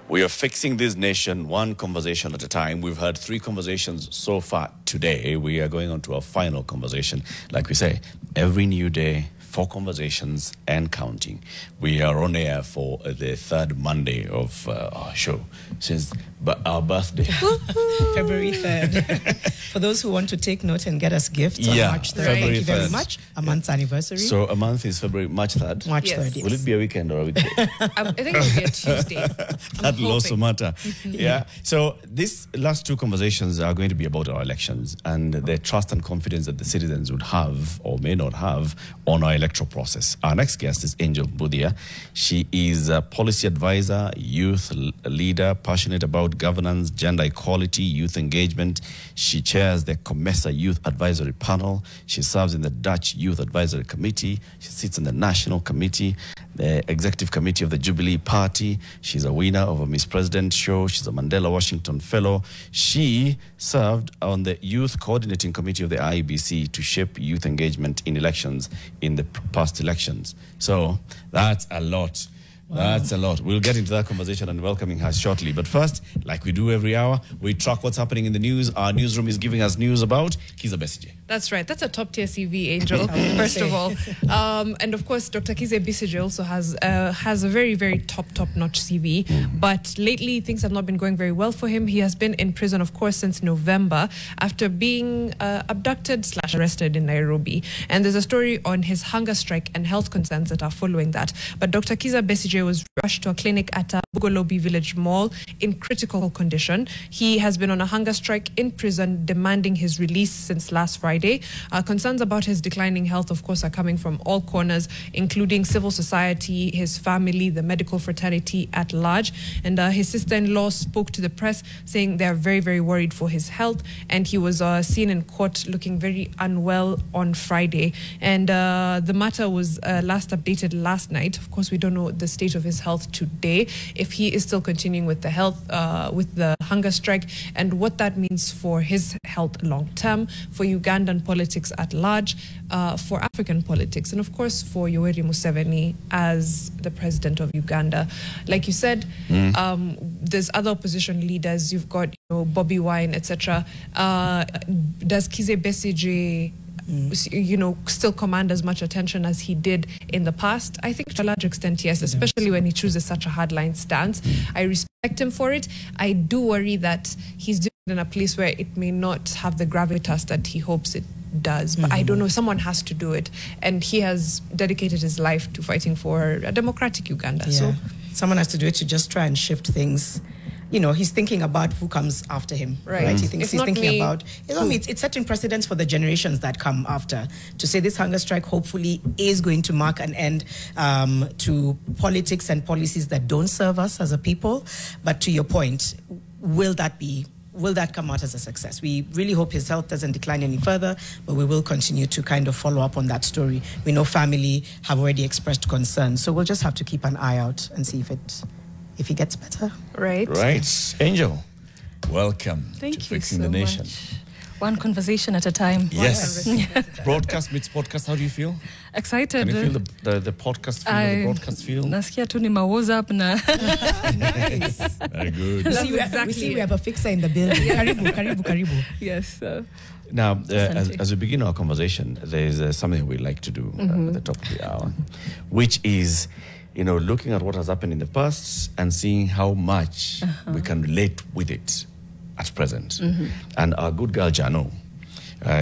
We are fixing this nation one conversation at a time. We've had 3 conversations so far today. We are going on to our final conversation. Like we say, every new day, 4 conversations and counting. We are on air for the 3rd Monday of our show since our birthday. February 3rd. For those who want to take note and get us gifts on March 3rd, thank you very much. A month's anniversary. So a month is March 3rd? March 3rd, yes. Will it be a weekend or a weekday? I think it will be a Tuesday. That will also matter. Yeah. So these last 2 conversations are going to be about our elections and the trust and confidence that the citizens would have or may not have on our electoral process. Our next guest is Mbuthia. She is a policy advisor, youth leader, passionate about governance, gender equality, youth engagement. She chairs the COMESA Youth Advisory Panel. She serves in the Dutch Youth Advisory Committee. She sits in the National Committee, the Executive Committee of the Jubilee Party. She's a winner of a Miss President show. She's a Mandela Washington Fellow. She served on the Youth Coordinating Committee of the IEBC to shape youth engagement in elections in the past elections. So that's a lot. Wow. That's a lot. We'll get into that conversation and welcoming her shortly. But first, like we do every hour, we track what's happening in the news. Our newsroom is giving us news about Kiza Besigye. That's right. That's a top-tier CV, Angel, first of all. And of course, Dr. Kiza Besigye also has a very, very top-notch CV. But lately, things have not been going very well for him. He has been in prison, of course, since November after being abducted/arrested in Nairobi. And there's a story on his hunger strike and health concerns that are following that. But Dr. Kiza Besigye was rushed to a clinic at Bugolobi Village Mall in critical condition. He has been on a hunger strike in prison demanding his release since last Friday. Concerns about his declining health, of course, are coming from all corners, including civil society, his family, the medical fraternity at large. And his sister-in-law spoke to the press saying they're very, very worried for his health. And he was seen in court looking very unwell on Friday. And the matter was last updated last night. Of course, we don't know the state of his health today, if he is still continuing with the hunger strike, and what that means for his health long term, for Ugandan politics at large, for African politics, and of course for Yoweri Museveni as the president of Uganda. Like you said, there's other opposition leaders. You've got Bobby Wine, etc. Does Kiza Besigye still command as much attention as he did in the past? I think to a large extent, yes, especially when he chooses such a hardline stance. I respect him for it. I do worry that he's doing it in a place where it may not have the gravitas that he hopes it does. But I don't know, someone has to do it. And he has dedicated his life to fighting for a democratic Uganda. So someone has to do it to just try and shift things. He's thinking about who comes after him, right? He's thinking about, it's setting precedents for the generations that come after. To say this hunger strike hopefully is going to mark an end to politics and policies that don't serve us as a people. But to your point, will that come out as a success? We really hope his health doesn't decline any further, but we will continue to kind of follow up on that story. We know family have already expressed concern, so we'll just have to keep an eye out and see if he gets better. Right. Angel, welcome to Fixing the Nation. Much. One conversation at a time. Yes. Broadcast meets podcast. How do you feel? Excited. Can you feel the podcast feel, the broadcast feel? Nasikia tu ni WhatsApp na. Nice. Very good. We see we have a fixer in the building. Karibu. Yes. Now, as we begin our conversation, there's something we like to do at the top of the hour, which is, looking at what has happened in the past and seeing how much we can relate with it at present. And our good girl, Jano,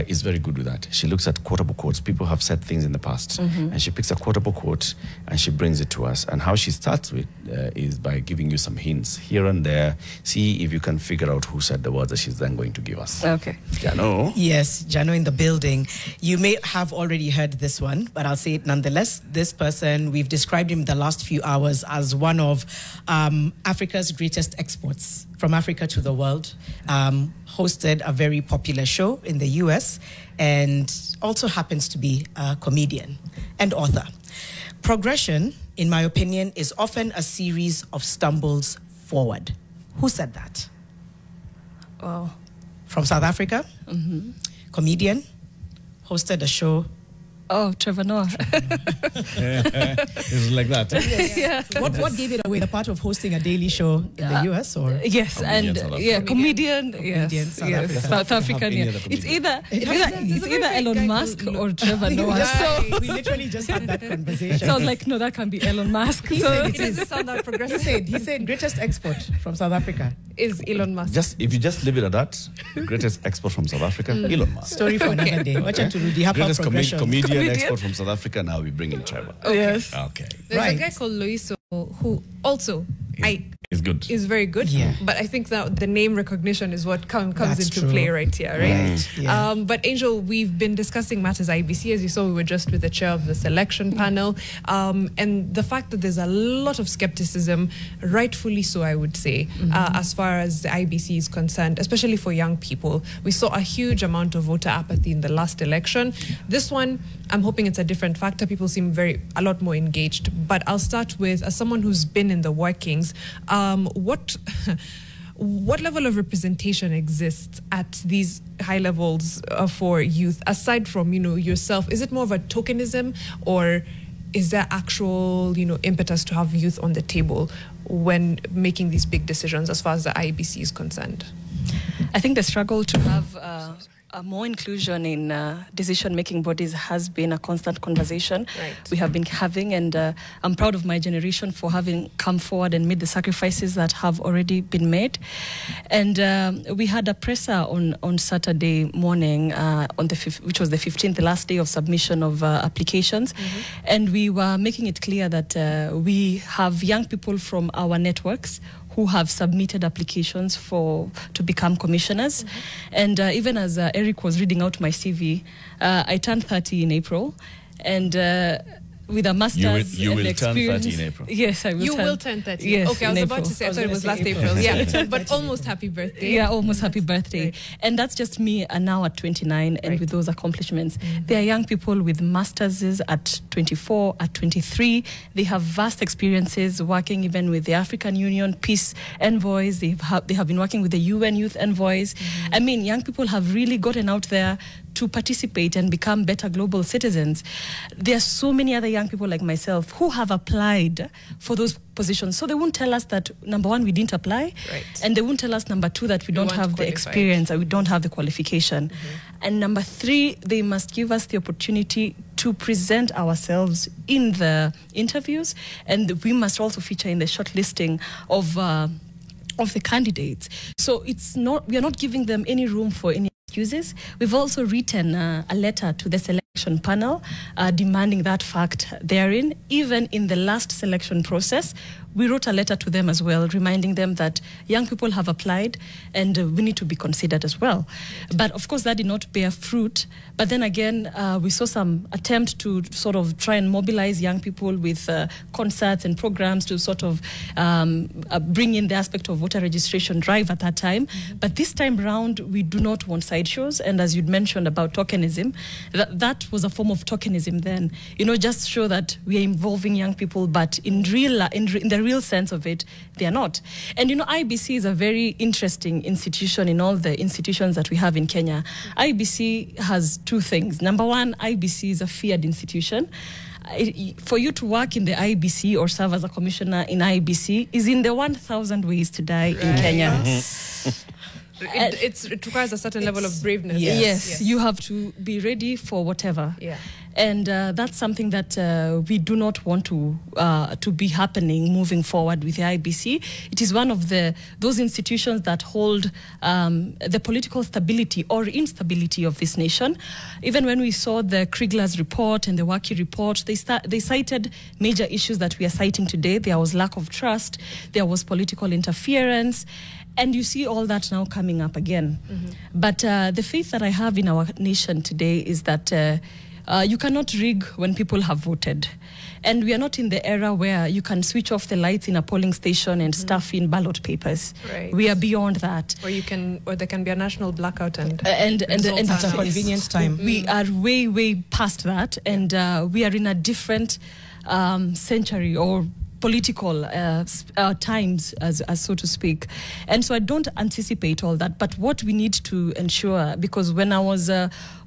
is very good with that. She looks at quotable quotes. People have said things in the past, and she picks a quotable quote and she brings it to us. And how she starts with is by giving you some hints here and there. See if you can figure out who said the words that she's then going to give us. Okay. Jano. Yes, Jano in the building. You may have already heard this one, but I'll say it nonetheless. This person, we've described him the last few hours as one of Africa's greatest exports from Africa to the world. Hosted a very popular show in the US and also happens to be a comedian and author. Progression, in my opinion, is often a series of stumbles forward. Who said that? Wow. From South Africa, comedian, hosted a show Oh, Trevor Noah. It's like that. Yes. Yeah. What gave it away? The part of hosting a daily show in the US, or yes, Comedian, comedian, Comedian, South African. Yeah. It's either Elon Musk or Trevor Noah. So we literally just had that conversation. So I was like, no, that can be Elon Musk. He doesn't sound that progressive. He said greatest export from South Africa is Elon Musk. If you just leave it at that, greatest export from South Africa, Elon Musk. Story for another day. Watch out to do the Greatest comedian export from South Africa. Now we bring in Trevor. Okay. Yes. Okay. There's a guy called Loiso who also is good. Is very good. Yeah. But I think that the name recognition is what comes That's into true. play right here, right? Right. Yeah. But Angel, we've been discussing matters IEBC. As you saw, we were just with the chair of the selection panel. And the fact that there's a lot of skepticism, rightfully so, I would say, as far as the IEBC is concerned, especially for young people. We saw a huge amount of voter apathy in the last election. This one, I'm hoping it's a different factor. People seem a lot more engaged. But I'll start with, as someone who's been in the workings, what level of representation exists at these high levels for youth, aside from, yourself? Is it more of a tokenism, or is there actual, impetus to have youth on the table when making these big decisions as far as the IEBC is concerned? I think the struggle to have more inclusion in decision-making bodies has been a constant conversation we have been having, and I'm proud of my generation for having come forward and made the sacrifices that have already been made. And we had a presser on Saturday morning, which was the 15th, the last day of submission of applications, and we were making it clear that we have young people from our networks who have submitted applications to become commissioners. And even as Eric was reading out my CV, I turned 30 in April, and with a master's you will experience. turn 30 in April. Yes, I will. You will turn 30. Yes, okay, I was about to say, I thought it was last April. Yeah, but almost happy birthday. Yeah, almost happy birthday. And that's just me now at 29 and with those accomplishments. There are young people with masters at 24, at 23. They have vast experiences working even with the African Union peace envoys. They have been working with the UN youth envoys. I mean, young people have really gotten out there to participate and become better global citizens. There are so many other young people like myself who have applied for those positions. So they won't tell us that, number one, we didn't apply. And they won't tell us, number two, that we don't have the experience, or we don't have the qualification. And number three, they must give us the opportunity to present ourselves in the interviews. And we must also feature in the shortlisting of the candidates. So we are not giving them any room for any excuses. We've also written a letter to the selection panel demanding that fact therein. Even in the last selection process, we wrote a letter to them as well, reminding them that young people have applied and we need to be considered as well. But of course, that did not bear fruit. But then again, we saw some attempt to sort of try and mobilize young people with concerts and programs to sort of bring in the aspect of voter registration drive at that time. But this time round, we do not want sideshows. And as you'd mentioned about tokenism, that was a form of tokenism then. Just show that we are involving young people, but in the real sense of it, they are not. And IEBC is a very interesting institution in all the institutions that we have in Kenya. IEBC has two things. Number one, IEBC is a feared institution. For you to work in the IEBC or serve as a commissioner in IEBC is in the 1,000 ways to die in Kenya. It requires a certain level of braveness. Yes, you have to be ready for whatever. And that's something that we do not want to be happening moving forward with the IEBC. It is one of those institutions that hold the political stability or instability of this nation. Even when we saw the Kriegler's report and the Waki report, they cited major issues that we are citing today. There was lack of trust, there was political interference, and you see all that now coming up again. But the faith that I have in our nation today is that you cannot rig when people have voted. And we are not in the era where you can switch off the lights in a polling station and stuff in ballot papers. We are beyond that. Or there can be a national blackout and at a convenient time. We are way, way past that, and we are in a different century or political times, as so to speak. And so I don't anticipate all that. But what we need to ensure, because when I was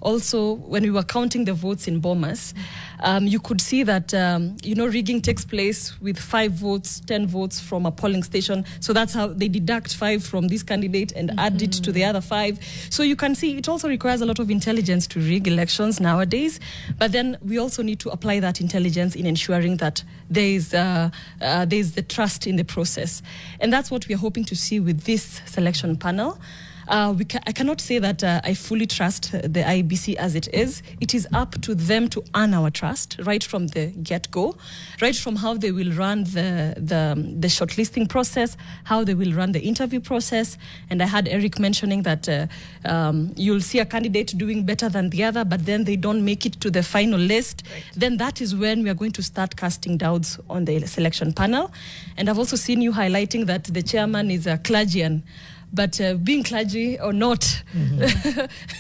when we were counting the votes in Bomas, you could see that, rigging takes place with 5 votes, 10 votes from a polling station. So that's how they deduct 5 from this candidate and add it to the other 5. So you can see it also requires a lot of intelligence to rig elections nowadays. But then we also need to apply that intelligence in ensuring that there is the trust in the process. And that's what we are hoping to see with this selection panel. I cannot say that I fully trust the IEBC as it is. It is up to them to earn our trust right from the get-go, right from how they will run the shortlisting process, how they will run the interview process. And I had Eric mentioning that you'll see a candidate doing better than the other, but then they don't make it to the final list. Right. Then that is when we are going to start casting doubts on the selection panel. And I've also seen you highlighting that the chairman is a clergyman. But being clergy or not,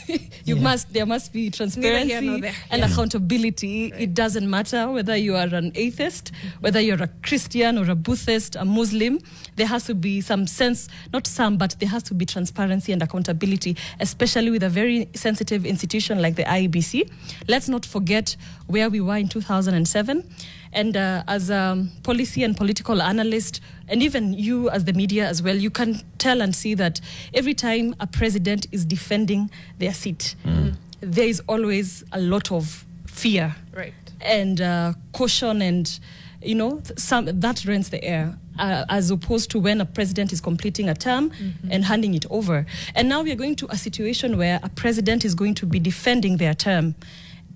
there must be transparency and accountability. It doesn't matter whether you are an atheist, whether you're a Christian or a Buddhist, a Muslim. There has to be some sense, not some, but there has to be transparency and accountability, especially with a very sensitive institution like the IEBC. Let's not forget where we were in 2007. And as a policy and political analyst, and even you as the media as well, you can tell and see that every time a president is defending their seat, there is always a lot of fear and caution, and that rents the air, as opposed to when a president is completing a term and handing it over. And now we are going to a situation where a president is going to be defending their term,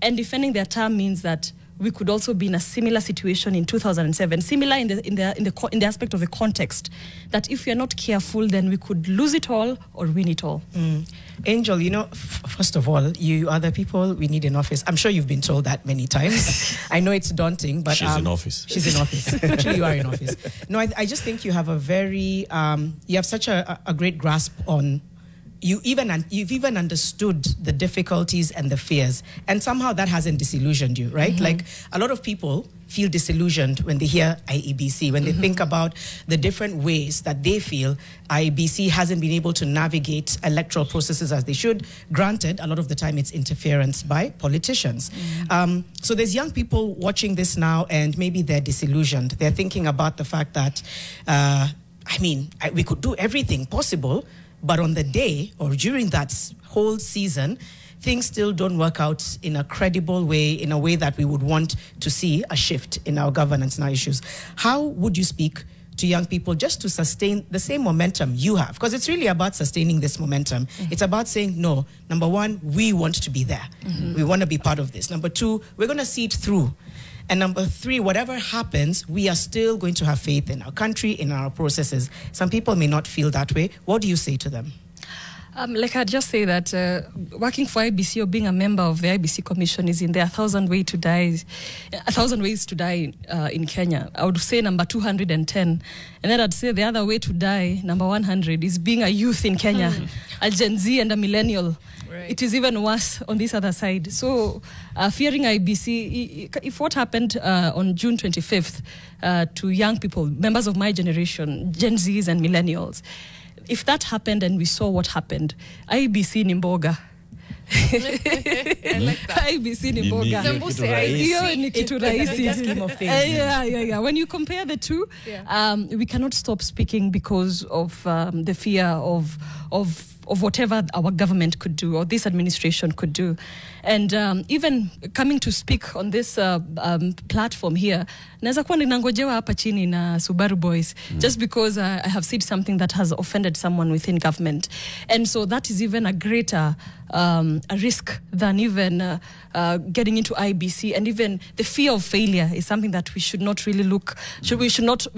and defending their term means that we could also be in a similar situation in 2007, similar in the aspect of the context, that if we are not careful, then we could lose it all or win it all. Angel, first of all, you are the people we need in office. I'm sure you've been told that many times. I know it's daunting, but she's in office. She's in office. Actually, you are in office. No, I just think you have you have such a great grasp on. You've even understood the difficulties and the fears, and somehow that hasn't disillusioned you, right? Like, a lot of people feel disillusioned when they hear IEBC, when they think about the different ways that they feel IEBC hasn't been able to navigate electoral processes as they should. Granted, a lot of the time it's interference by politicians. So there's young people watching this now, and maybe they're disillusioned. They're thinking about the fact that, we could do everything possible, but on the day or during that whole season, things still don't work out in a credible way, in a way that we would want to see a shift in our governance and our issues. How would you speak to young people just to sustain the same momentum you have? Because it's really about sustaining this momentum. It's about saying, no, number one, we want to be there. We want to be part of this. Number two, we're going to see it through. And number three, whatever happens, we are still going to have faith in our country, in our processes. Some people may not feel that way. What do you say to them? I'd just say that working for IEBC or being a member of the IEBC Commission is in there 1,000 ways to die in Kenya. I would say number 210. And then I'd say the other way to die, number 100, is being a youth in Kenya, a Gen Z and a millennial. Right. It is even worse on this other side. So fearing IEBC, if what happened on June 25th to young people, members of my generation, Gen Zs and millennials, if that happened and we saw what happened, IEBC ni mboga. IEBC ni mboga. Hiyo ni kitu rahisi. When you compare the two, we cannot stop speaking because of the fear of whatever our government could do or this administration could do. And even coming to speak on this platform here, naweza kuwa ninangojewa hapa chini na Subaru Boys just because I have said something that has offended someone within government. And so that is even a greater a risk than even getting into IEBC, and even the fear of failure is something that we should not really we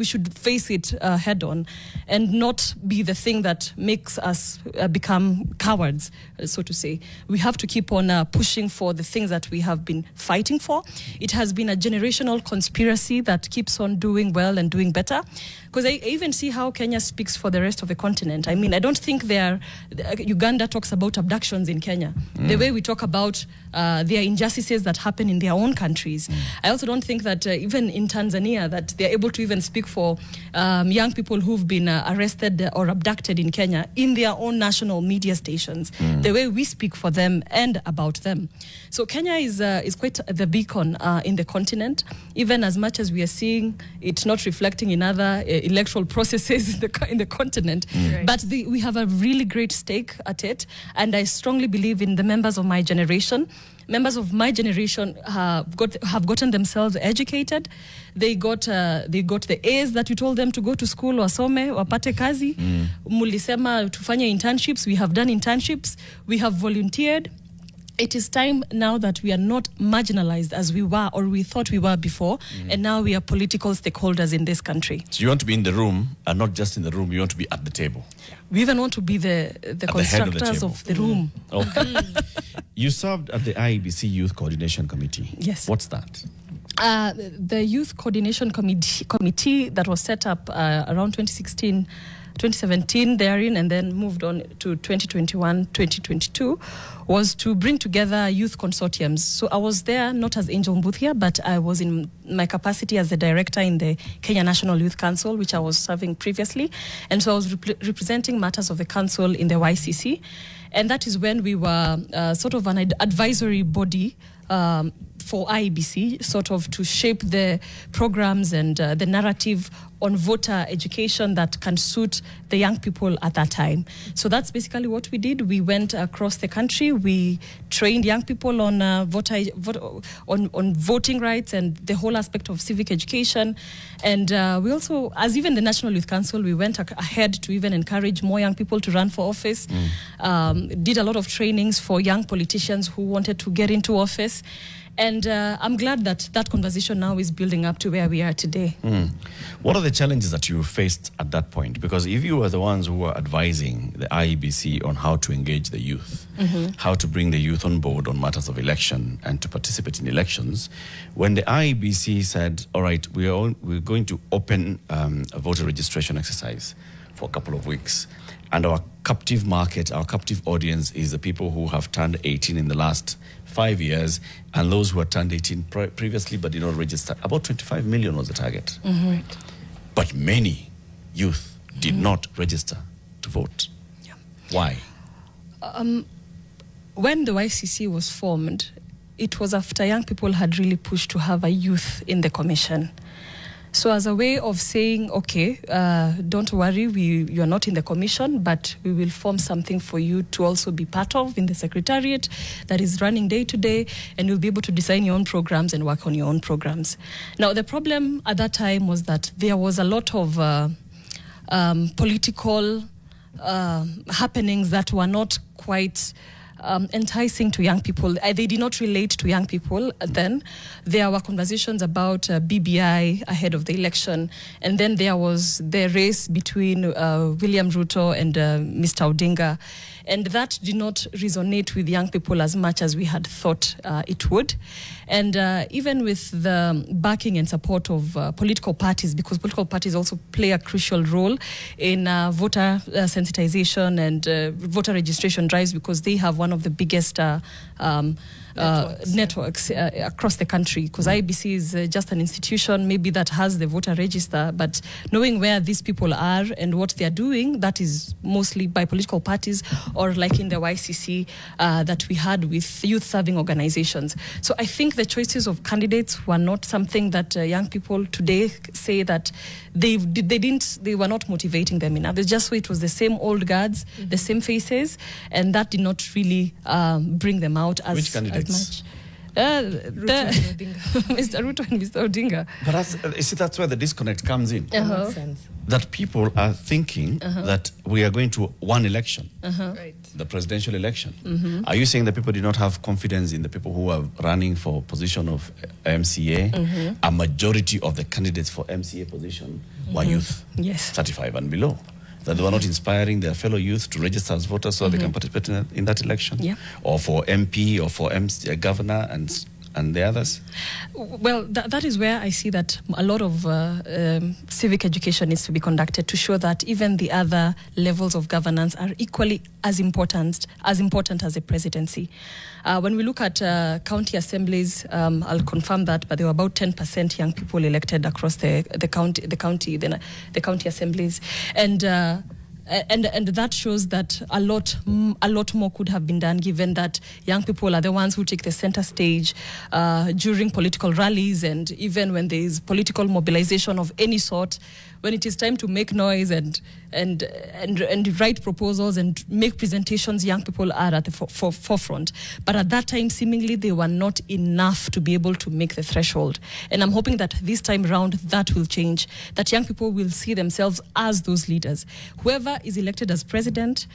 should face it head on and not be the thing that makes us become cowards, so to say. We have to keep on pushing for the things that we have been fighting for. It has been a generational conspiracy IEBC that keeps on doing well and doing better. Because I even see how Kenya speaks for the rest of the continent. I mean, I don't think Uganda talks about abductions in Kenya the way we talk about their injustices that happen in their own countries. I also don't think that even in Tanzania that they're able to even speak for young people who've been arrested or abducted in Kenya in their own national media stations, the way we speak for them and about them. So Kenya is quite the beacon in the continent, even as much as we are seeing it not reflecting in other electoral processes in the continent. Right. But we have a really great stake at it, and I strongly believe in the members of my generation. Members of my generation have gotten themselves educated. They got the A's that we told them to go to school, wasome, wapate kazi. Mulisema tufanye internships. We have done internships. We have volunteered. It is time now that we are not marginalized as we were or we thought we were before, and now we are political stakeholders in this country. So you want to be in the room, and not just in the room, you want to be at the table. We even want to be the constructors of the room. Okay. You served at the IEBC Youth Coordination Committee. Yes. What's that? The Youth Coordination Committee that was set up around 2017 therein, and then moved on to 2021, 2022, was to bring together youth consortiums. So I was there not as Angel Mbuthia, but I was in my capacity as the director in the Kenya National Youth Council, which I was serving previously. And so I was representing matters of the council in the YCC. And that is when we were sort of an advisory body for IEBC, sort of to shape the programs and the narrative on voter education that can suit the young people at that time. So that's basically what we did. We went across the country. We trained young people on voting rights and the whole aspect of civic education. And we also, as even the National Youth Council, we went ahead to even encourage more young people to run for office. Did a lot of trainings for young politicians who wanted to get into office. And I'm glad that that conversation now is building up to where we are today. What are the challenges that you faced at that point? Because if you were the ones who were advising the IEBC on how to engage the youth, how to bring the youth on board on matters of election and to participate in elections, when the IEBC said, all right, we're going to open a voter registration exercise for a couple of weeks, and our captive market, our captive audience is the people who have turned 18 in the last 5 years, and those who had turned 18 previously but did not register. About 25 million was the target. Right. But many youth did not register to vote. Yeah. Why? When the YCC was formed, it was after young people had really pushed to have a youth in the commission. So as a way of saying, okay, don't worry, you're not in the commission, but we will form something for you to also be part of in the secretariat that is running day to day, and you'll be able to design your own programs and work on your own programs. Now, the problem at that time was that there was a lot of political happenings that were not quite enticing to young people. They did not relate to young people then. There were conversations about BBI ahead of the election, and then there was the race between William Ruto and Mr. Odinga, and that did not resonate with young people as much as we had thought it would. And even with the backing and support of political parties, because political parties also play a crucial role in voter sensitization and voter registration drives, because they have one of the biggest networks across the country, because IEBC is just an institution maybe that has the voter register, but knowing where these people are and what they are doing, that is mostly by political parties, or like in the YCC that we had with youth serving organizations. So I think the choices of candidates were not something that young people today say that they were not motivating them enough. It's just so it was the same old guards, the same faces, and that did not really bring them out as Which candidates? much. Mr. Ruto and Mr. Odinga. But that's where the disconnect comes in. That people are thinking that we are going to one election, Right. the presidential election. Are you saying that people did not have confidence in the people who are running for position of MCA? A majority of the candidates for MCA position were youth, Yes. 35 and below. That they were not inspiring their fellow youth to register as voters so they can participate in that election? Yeah. Or for MP or for governor and and the others? Well, that is where I see that a lot of civic education needs to be conducted to show that even the other levels of governance are equally as important as the presidency. When we look at county assemblies, I'll confirm that, but there were about 10% young people elected across the county assemblies, and that shows that a lot more could have been done, given that young people are the ones who take the center stage during political rallies, and even when there is political mobilization of any sort. When it is time to make noise and write proposals and make presentations, young people are at the forefront. But at that time, seemingly they were not enough to be able to make the threshold. And I'm hoping that this time round that will change, that young people will see themselves as those leaders. Whoever is elected as president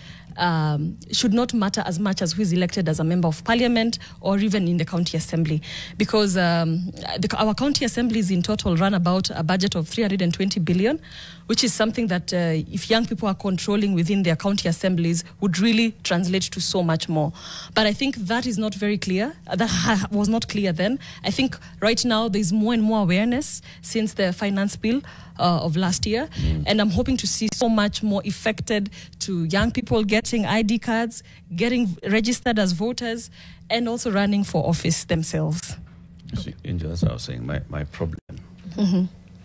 should not matter as much as who is elected as a member of parliament or even in the county assembly, because our county assemblies in total run about a budget of 320 billion, which is something that if young people are controlling within their county assemblies would really translate to so much more. But I think that is not very clear. That was not clear then. I think right now there's more and more awareness since the finance bill of last year. And I'm hoping to see so much more effected to young people getting ID cards, getting registered as voters, and also running for office themselves. See, Angel, that's what I was saying. My problem.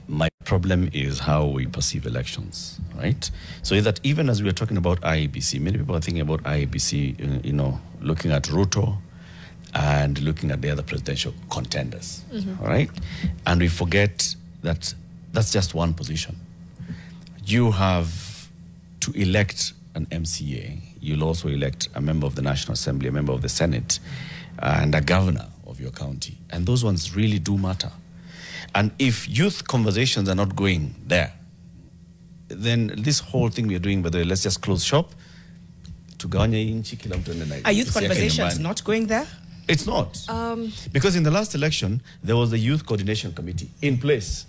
My problem is how we perceive elections, right? So that even as we are talking about IEBC, many people are thinking about IEBC, looking at Ruto and looking at the other presidential contenders, all right? And we forget that that's just one position. You have to elect an MCA. You'll also elect a member of the National Assembly, a member of the Senate, and a governor of your county. And those ones really do matter. And if youth conversations are not going there, then this whole thing we're doing, whether let's just close shop, are youth conversations not going there? It's not. Because in the last election, there was the Youth Coordination Committee in place,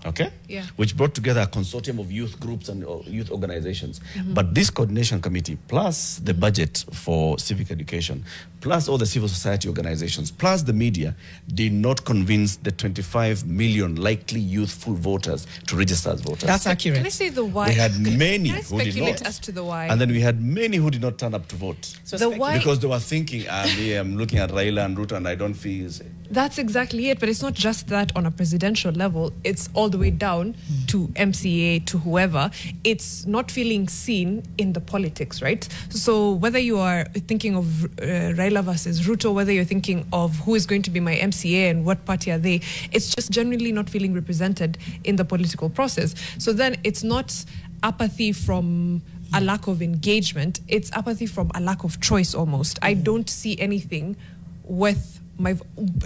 okay? Yeah. Which brought together a consortium of youth groups and youth organizations. But this coordination committee, plus the budget for civic education, plus all the civil society organizations, plus the media, did not convince the 25 million likely youthful voters to register as voters. That's accurate. Can I say the why? We had many Can I who did speculate not. as to the why? And then we had many who did not turn up to vote. So the why? Because they were thinking, I'm looking at Raila and Ruto and I don't feel... That's exactly it. But it's not just that on a presidential level. It's all the way down to MCA, to whoever. It's not feeling seen in the politics, right? So whether you are thinking of Raila versus Ruto, whether you're thinking of who is going to be my MCA and what party are they, it's just generally not feeling represented in the political process. So then it's not apathy from a lack of engagement. It's apathy from a lack of choice almost. I don't see anything with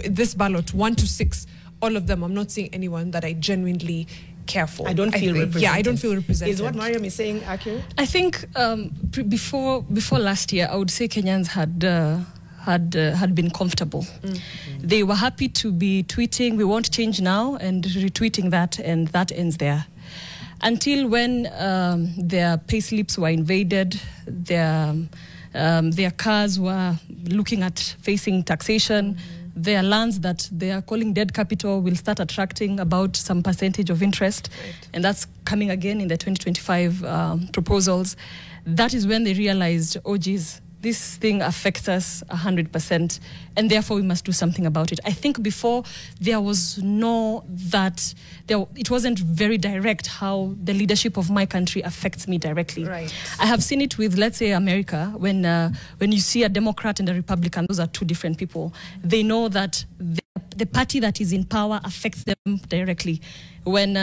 this ballot, 1 to 6, all of them. I'm not seeing anyone that I genuinely care for. I don't feel represented. Yeah, I don't feel represented. Is what Mariam is saying accurate? I think before last year, I would say Kenyans had been comfortable. They were happy to be tweeting, "We want change now," and retweeting that, and that ends there. Until when their payslips were invaded, their cars were looking at facing taxation. Their lands that they are calling dead capital will start attracting about some percentage of interest. Right. And that's coming again in the 2025 proposals. That is when they realized, oh geez, this thing affects us 100%, and therefore we must do something about it. I think before there was it wasn't very direct how the leadership of my country affects me directly. Right. I have seen it with, let's say, America, when you see a Democrat and a Republican, those are two different people. They know that the party that is in power affects them directly. When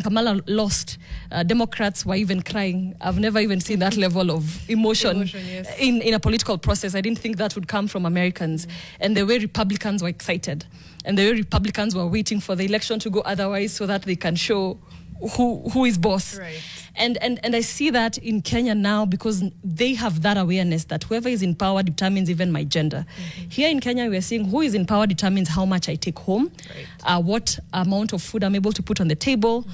Kamala lost, Democrats were even crying. I've never even seen that level of emotion yes. in a political process. I didn't think that would come from Americans. And the way Republicans were excited, and the way Republicans were waiting for the election to go otherwise so that they can show who is boss. Right. And I see that in Kenya now because they have that awareness that whoever is in power determines even my gender. Here in Kenya, we are seeing who is in power determines how much I take home, what amount of food I'm able to put on the table.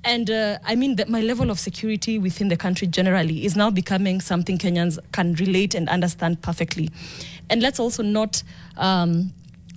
And I mean that my level of security within the country generally is now becoming something Kenyans can relate and understand perfectly. And let's also not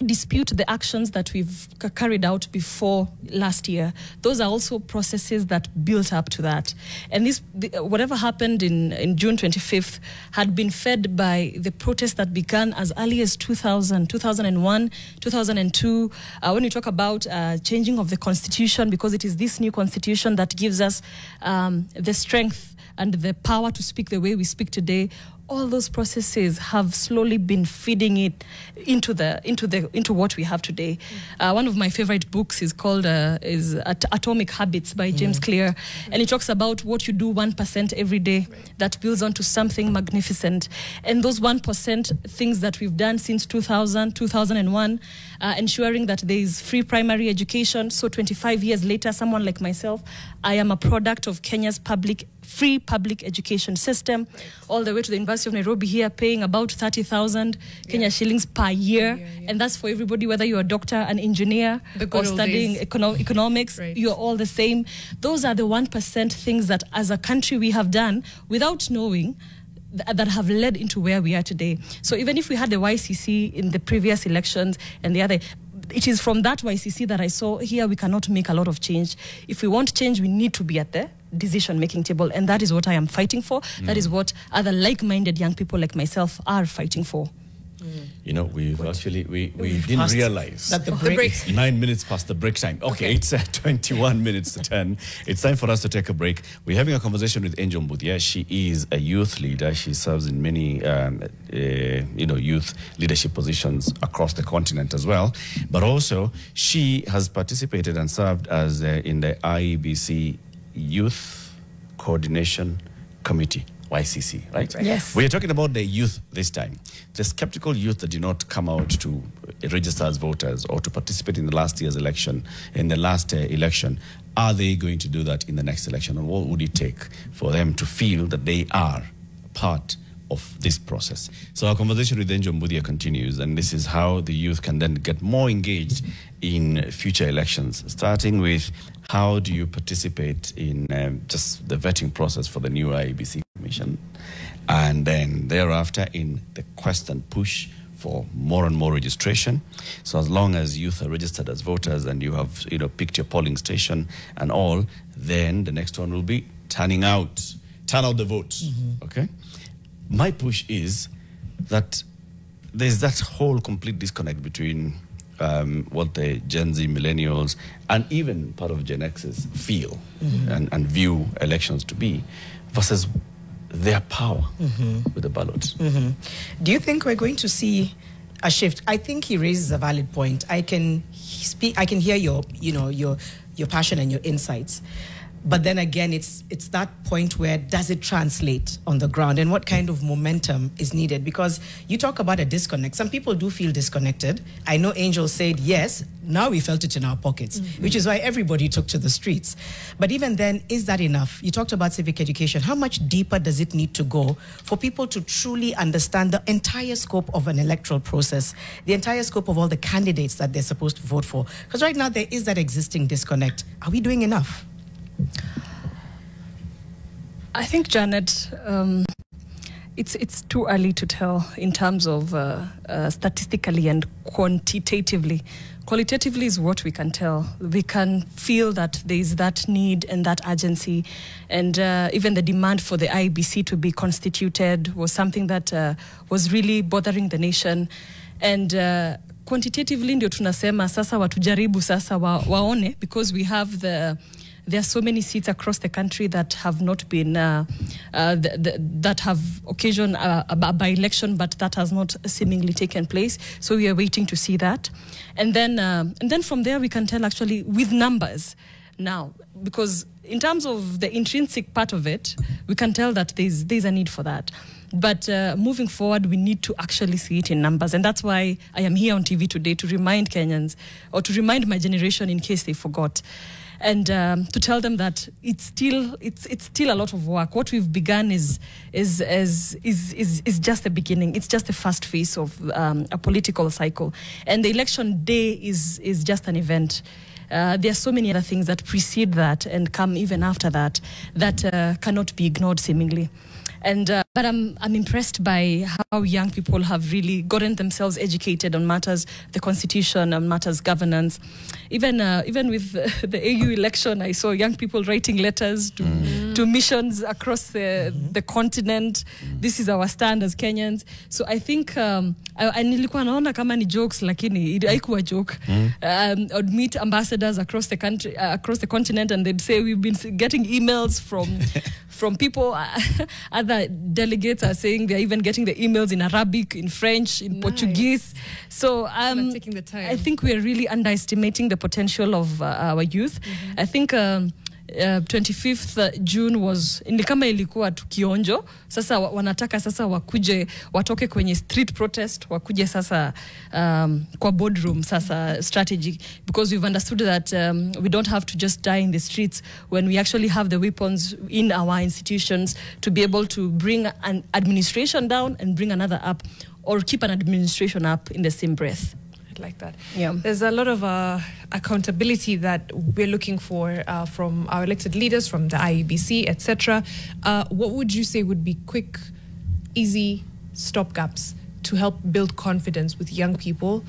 dispute the actions that we've carried out before last year. Those are also processes that built up to that. And whatever happened in June 25th had been fed by the protests that began as early as 2000, 2001, 2002. When we talk about changing of the constitution, because it is this new constitution that gives us the strength and the power to speak the way we speak today. All those processes have slowly been feeding it into what we have today. One of my favorite books is called Atomic Habits by James Clear, and it talks about what you do 1% every day that builds onto something magnificent. And those 1% things that we've done since 2000, 2001, ensuring that there is free primary education. So 25 years later, someone like myself, I am a product of Kenya's free public education system, all the way to the University of Nairobi here, paying about 30,000 Kenya shillings per year. And that's for everybody, whether you're a doctor, an engineer, or studying economics, you're all the same. Those are the 1% things that as a country we have done without knowing that have led into where we are today. So even if we had the YCC in the previous elections and the other, it is from that YCC that I saw here we cannot make a lot of change. If we want change, we need to be at the decision-making table, and that is what I am fighting for. That is what other like-minded young people like myself are fighting for. You know, we didn't realize that the break 9 minutes past the break time. Okay. It's 21 minutes to 10. It's time for us to take a break. We're having a conversation with Angel Mbuthia. She is a youth leader. She serves in many, youth leadership positions across the continent as well. But also, she has participated and served as in the IEBC Youth Coordination Committee. YCC, right? Yes. We are talking about the youth this time. The skeptical youth that did not come out to register as voters or to participate in the last year's election, are they going to do that in the next election? And what would it take for them to feel that they are part of this process? So our conversation with Angel Mbuthia continues, and this is how the youth can then get more engaged in future elections, starting with how do you participate in just the vetting process for the new IEBC Commission, and then thereafter in the quest and push for more and more registration. So as long as youth are registered as voters and you have picked your polling station and all, then the next one will be turn out the vote. Okay. My push is that there's that whole complete disconnect between what the Gen Z millennials and even part of Gen Xs feel and view elections to be versus their power with the ballot. Do you think we're going to see a shift? I think he raises a valid point. I can hear your passion and your insights. But then again, it's that point where does it translate on the ground and what kind of momentum is needed? Because you talk about a disconnect. Some people do feel disconnected. I know Angel said, yes, now we felt it in our pockets, which is why everybody took to the streets. But even then, is that enough? You talked about civic education. How much deeper does it need to go for people to truly understand the entire scope of an electoral process, the entire scope of all the candidates that they're supposed to vote for? Because right now there is that existing disconnect. Are we doing enough? I think, Janet, it's too early to tell in terms of statistically and quantitatively. Qualitatively is what we can tell. We can feel that there is that need and that urgency, and even the demand for the IEBC to be constituted was something that was really bothering the nation. And quantitatively ndio tunasema sasa watujaribu sasa waone, because we have there are so many seats across the country that have not been, that have occasioned a by-election, but that has not seemingly taken place. So we are waiting to see that. And then from there we can tell actually with numbers now, because in terms of the intrinsic part of it, we can tell that there's a need for that. But moving forward, we need to actually see it in numbers. And that's why I am here on TV today to remind Kenyans, or to remind my generation in case they forgot. And to tell them that it's still a lot of work. What we've begun is just the beginning. It's just the first phase of a political cycle, and the election day is just an event. There are so many other things that precede that and come even after that cannot be ignored seemingly. And But I'm impressed by how young people have really gotten themselves educated on matters, the constitution, on matters governance. Even with the AU election, I saw young people writing letters to missions across the continent. This is our stand as Kenyans. So I think nilikuwa naona kama ni jokes, lakini haikuwa joke. I'd meet ambassadors across the country, across the continent, and they'd say we've been getting emails from people. Other delegates are saying they're even getting the emails in Arabic, in French, in Portuguese. So taking the time. I think we are really underestimating the potential of our youth. I think 25th June was kama ilikuwa tukionjo. Sasa wanataka sasa watoke kwenye street protest, wakuje sasa kwa boardroom sasa strategy, because we've understood that we don't have to just die in the streets when we actually have the weapons in our institutions to be able to bring an administration down and bring another up, or keep an administration up in the same breath. Like that. Yeah. There's a lot of accountability that we're looking for from our elected leaders, from the IEBC, etc. What would you say would be quick, easy stopgaps to help build confidence with young people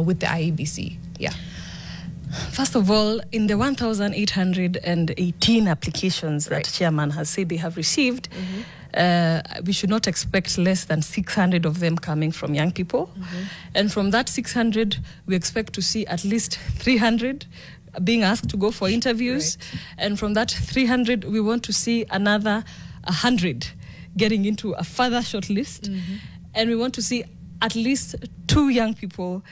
with the IEBC? Yeah. First of all, in the 1,818 applications that Chairman has said they have received, we should not expect less than 600 of them coming from young people. And from that 600, we expect to see at least 300 being asked to go for interviews. And from that 300, we want to see another 100 getting into a further shortlist. And we want to see at least 2 young people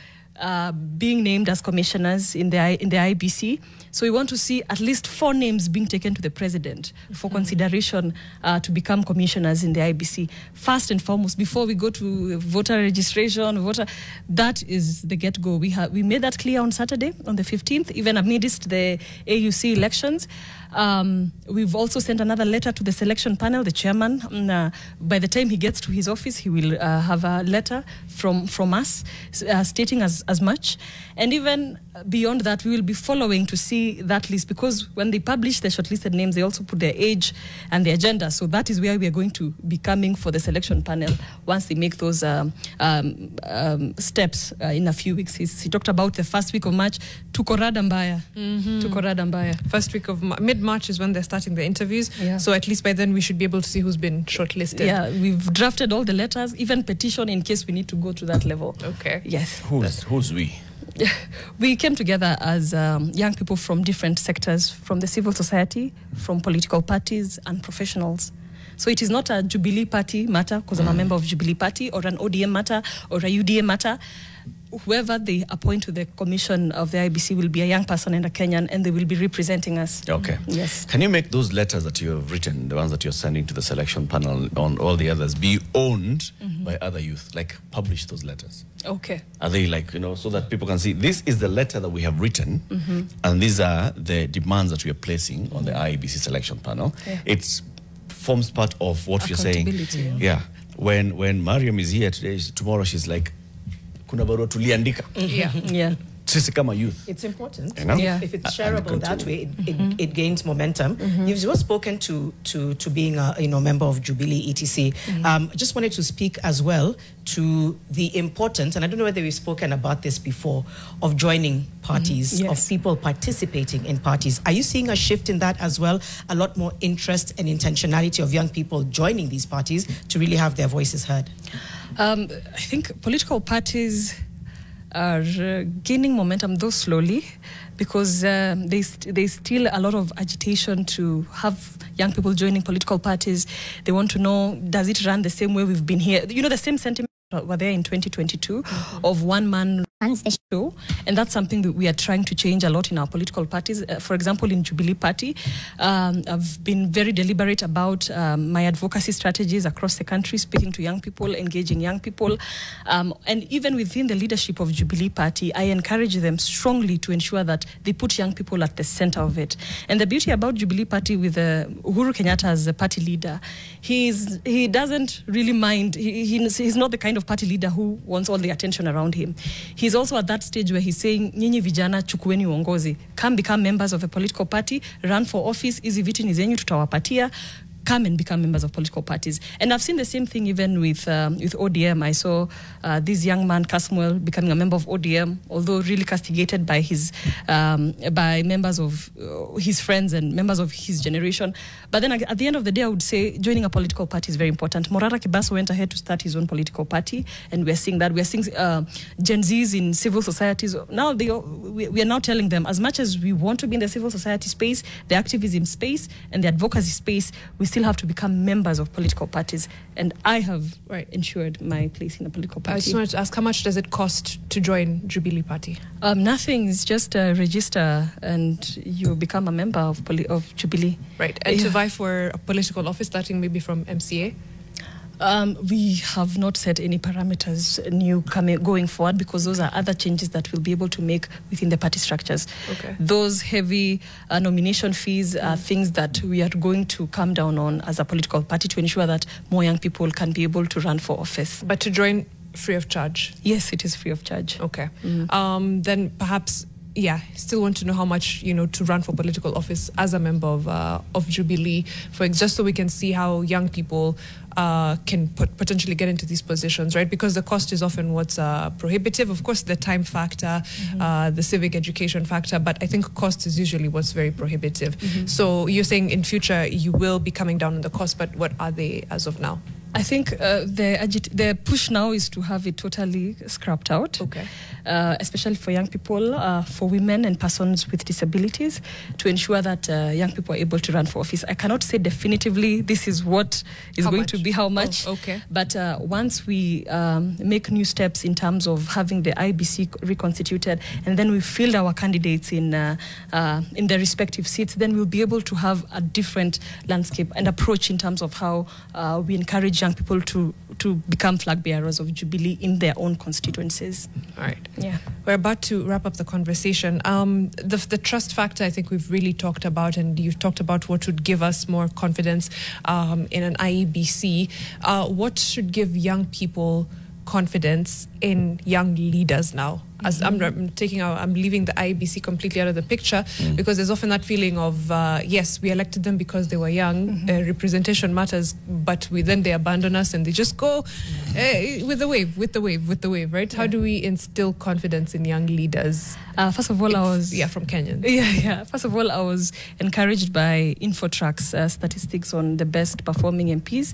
being named as commissioners in the IEBC. So we want to see at least 4 names being taken to the president for consideration to become commissioners in the IEBC. First and foremost, before we go to voter registration, that is the get-go. We made that clear on Saturday, on the 15th, even amidst the AUC elections. We've also sent another letter to the selection panel, the chairman. By the time he gets to his office, he will have a letter from us stating as much. And even beyond that, we will be following to see that list, because when they publish the shortlisted names, they also put their age and the agenda. So that is where we are going to be coming for the selection panel once they make those steps in a few weeks. He talked about the first week of March. Tuko rada mbaya. Tuko rada mbaya. First week of mid-March is when they're starting the interviews. Yeah. So at least by then we should be able to see who's been shortlisted. Yeah, we've drafted all the letters, even petition in case we need to go to that level. Okay. Yes. Who's we? We came together as young people from different sectors, from the civil society, from political parties and professionals. So it is not a Jubilee Party matter, because I'm a member of Jubilee Party, or an ODM matter, or a UDA matter. Whoever they appoint to the commission of the IEBC will be a young person and a Kenyan, and they will be representing us. Okay. Yes. Can you make those letters that you have written, the ones that you're sending to the selection panel on all the others, be owned by other youth? Like, publish those letters. Okay. Are they so that people can see, this is the letter that we have written, and these are the demands that we are placing on the IEBC selection panel. Yeah. It forms part of what you're saying. Yeah. When Mariam is here today, tomorrow she's like, kuna barua tuliandika. Yeah. Sisi kama youth. It's important. You know? If it's shareable that way, it gains momentum. You've just spoken to being a member of Jubilee ETC. Just wanted to speak as well to the importance, and I don't know whether we've spoken about this before, of joining parties, of people participating in parties. Are you seeing a shift in that as well? A lot more interest and intentionality of young people joining these parties to really have their voices heard? I think political parties are gaining momentum, though slowly, because there's still a lot of agitation to have young people joining political parties. They want to know, does it run the same way we've been here? You know, the same sentiment were there in 2022 of one man runs the show, and that's something that we are trying to change a lot in our political parties. For example, in Jubilee Party, I've been very deliberate about my advocacy strategies across the country, speaking to young people, engaging young people, and even within the leadership of Jubilee Party, I encourage them strongly to ensure that they put young people at the center of it. And the beauty about Jubilee Party with Uhuru Kenyatta as the party leader, he doesn't really mind. He's not the kind of party leader who wants all the attention around him. He's also at that stage where he's saying, nyinyi vijana chukueni uongozi, come become members of a political party, run for office, hizi viti ni zenyu tutawapatia, come and become members of political parties. And I've seen the same thing even with ODM. I saw this young man, Kasmuel, becoming a member of ODM, although really castigated by his by members of his friends and members of his generation. But then at the end of the day, I would say joining a political party is very important. Morara Kibaso went ahead to start his own political party, and we're seeing that. We're seeing Gen Zs in civil societies. Now we are now telling them, as much as we want to be in the civil society space, the activism space, and the advocacy space, we still have to become members of political parties. And I have ensured my place in a political party. I just wanted to ask, how much does it cost to join Jubilee Party? Nothing. It's just register and you become a member of Jubilee. Right. And to vie for a political office, starting maybe from MCA? We have not set any parameters going forward, because those are other changes that we'll be able to make within the party structures. Okay. Those heavy nomination fees are things that we are going to come down on as a political party to ensure that more young people can be able to run for office. But to join free of charge? Yes, it is free of charge. Okay. Then perhaps, still want to know how much, to run for political office as a member of Jubilee, just so we can see how young people can potentially get into these positions, right? Because the cost is often what's prohibitive. Of course, the time factor, the civic education factor, but I think cost is usually what's very prohibitive. So you're saying in future you will be coming down on the cost, but what are they as of now? I think the push now is to have it totally scrapped out, especially for young people, for women and persons with disabilities, to ensure that young people are able to run for office. I cannot say definitively this is what is going to be how much, but once we make new steps in terms of having the IEBC reconstituted, and then we field our candidates in the respective seats, then we'll be able to have a different landscape and approach in terms of how we encourage young people to become flag bearers of Jubilee in their own constituencies. All right. Yeah. We're about to wrap up the conversation. The trust factor, I think we've really talked about, and you've talked about what would give us more confidence in an IEBC. What should give young people confidence in young leaders now? As I'm leaving the IEBC completely out of the picture, because there's often that feeling of, yes, we elected them because they were young, representation matters, but then they abandon us and they just go with the wave, right? How do we instill confidence in young leaders? First of all, I was... Yeah, from Kenyan. Yeah. First of all, I was encouraged by Infotrack's statistics on the best performing MPs,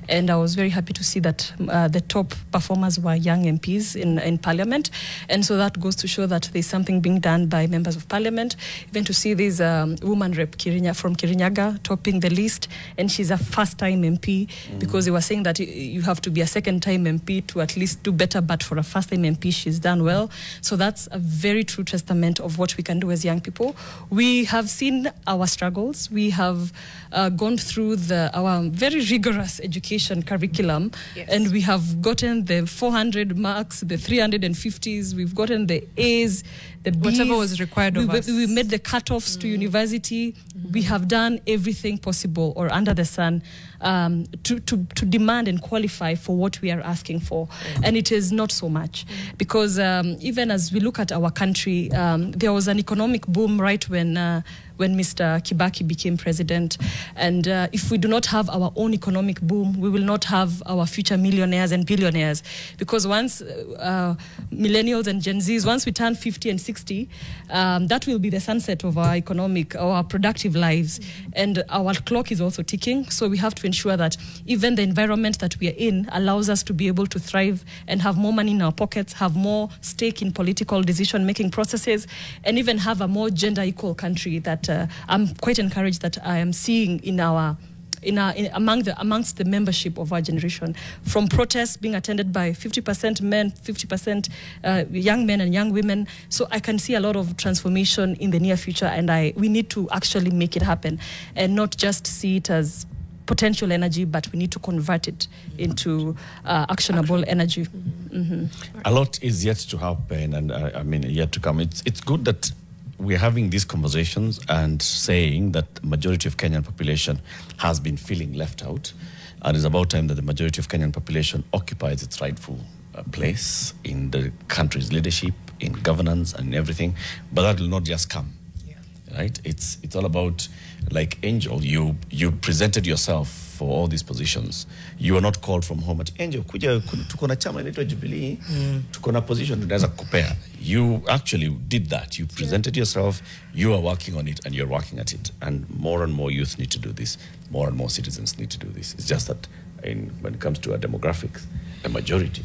and I was very happy to see that the top performers were young MPs in Parliament, and so that goes to show that there's something being done by members of Parliament. Even to see this woman rep from Kirinyaga topping the list, and she's a first-time MP, because they were saying that you have to be a second-time MP to at least do better, but for a first-time MP, she's done well. So that's a very true testament of what we can do as young people. We have seen our struggles. We have gone through our very rigorous education curriculum, and we have gotten the 400 marks, the 350s, we've gotten the A's, the B's. Whatever was required of us. We made the cutoffs to university. We have done everything possible or under the sun to demand and qualify for what we are asking for. And it is not so much, because even as we look at our country, there was an economic boom right when Mr. Kibaki became president. And if we do not have our own economic boom, we will not have our future millionaires and billionaires. Because once millennials and Gen Zs, once we turn 50 and 60, that will be the sunset of our productive lives. And our clock is also ticking. So we have to ensure that even the environment that we are in allows us to be able to thrive and have more money in our pockets, have more stake in political decision-making processes, and even have a more gender-equal country that I'm quite encouraged that I am seeing amongst the membership of our generation, from protests being attended by 50% men, 50% young men and young women. So I can see a lot of transformation in the near future, and we need to actually make it happen and not just see it as potential energy, but we need to convert it into actionable energy. A lot is yet to happen, and yet to come. It's good that we're having these conversations and saying that the majority of Kenyan population has been feeling left out. And it's about time that the majority of Kenyan population occupies its rightful place in the country's leadership, in governance and everything. But that will not just come. right? It's all about, like Angel, you presented yourself for all these positions. You are not called from home at Angel, kuja tuko na chama inaitwa Jubilee, tuko na position tunaweza kupea. You actually did that. You presented yourself, you are working on it, and you're working at it. And more youth need to do this. More and more citizens need to do this. It's just that when it comes to our demographics, the majority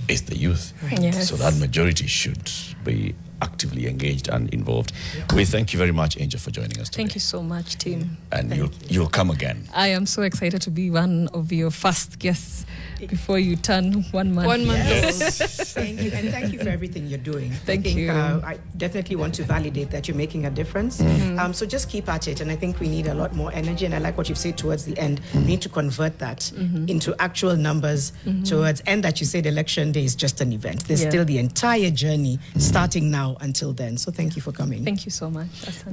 is the youth. Right. Yes. So that majority should be actively engaged and involved. Yep. We thank you very much, Angel, for joining us today. Thank you so much, team. And you'll come again. I am so excited to be one of your first guests before you turn 1 month. 1 month old. Thank you, and thank you for everything you're doing. Thank you. I definitely want to validate that you're making a difference. So just keep at it, and I think we need a lot more energy, and I like what you've said towards the end. We need to convert that into actual numbers towards, and that you said election day is just an event. There's still the entire journey starting now until then. So thank you for coming. Thank you so much.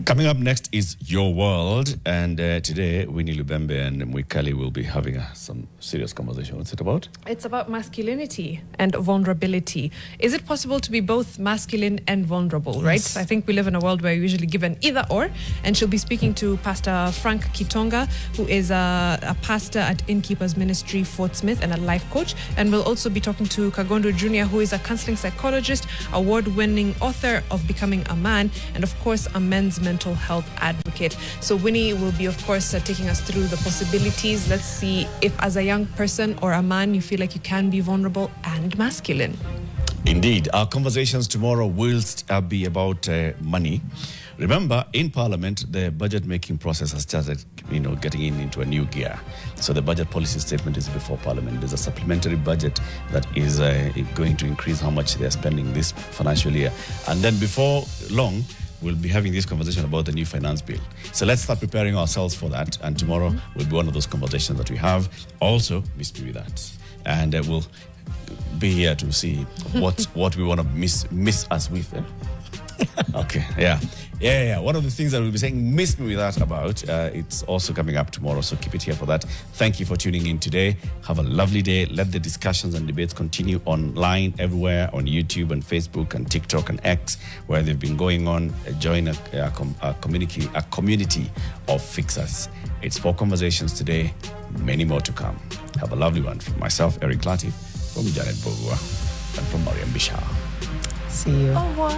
Coming up next is Your World, and today Winnie Lubembe and Mwikali will be having some serious conversation. What's it about? It's about masculinity and vulnerability. Is it possible to be both masculine and vulnerable, right? I think we live in a world where we usually give an either or, and she'll be speaking to Pastor Frank Kitonga, who is a pastor at Innkeepers Ministry, Fort Smith, and a life coach. And we'll also be talking to Kagondo Jr., who is a counseling psychologist, award-winning author of Becoming a Man, and of course a men's mental health advocate. So Winnie will be, of course, taking us through the possibilities. Let's see if as a young person or a man you feel like you can be vulnerable and masculine. Indeed. Our conversations tomorrow will be about money. Remember, in Parliament, the budget-making process has started, getting into a new gear. So the budget policy statement is before Parliament. There's a supplementary budget that is going to increase how much they're spending this financial year. And then before long, we'll be having this conversation about the new finance bill. So let's start preparing ourselves for that. And tomorrow will be one of those conversations that we have. Also, miss me with that. And we'll be here to see what we want to miss us with. Okay, yeah. One of the things that we'll be saying, miss me with that about, it's also coming up tomorrow, so keep it here for that. Thank you for tuning in today. Have a lovely day. Let the discussions and debates continue online, everywhere, on YouTube and Facebook and TikTok and X, where they've been going on. Join a community of fixers. It's 4 conversations today, many more to come. Have a lovely one. From myself, Eric Latif, from Janet Bogua, and from Mariam Bishar. See you. Au revoir.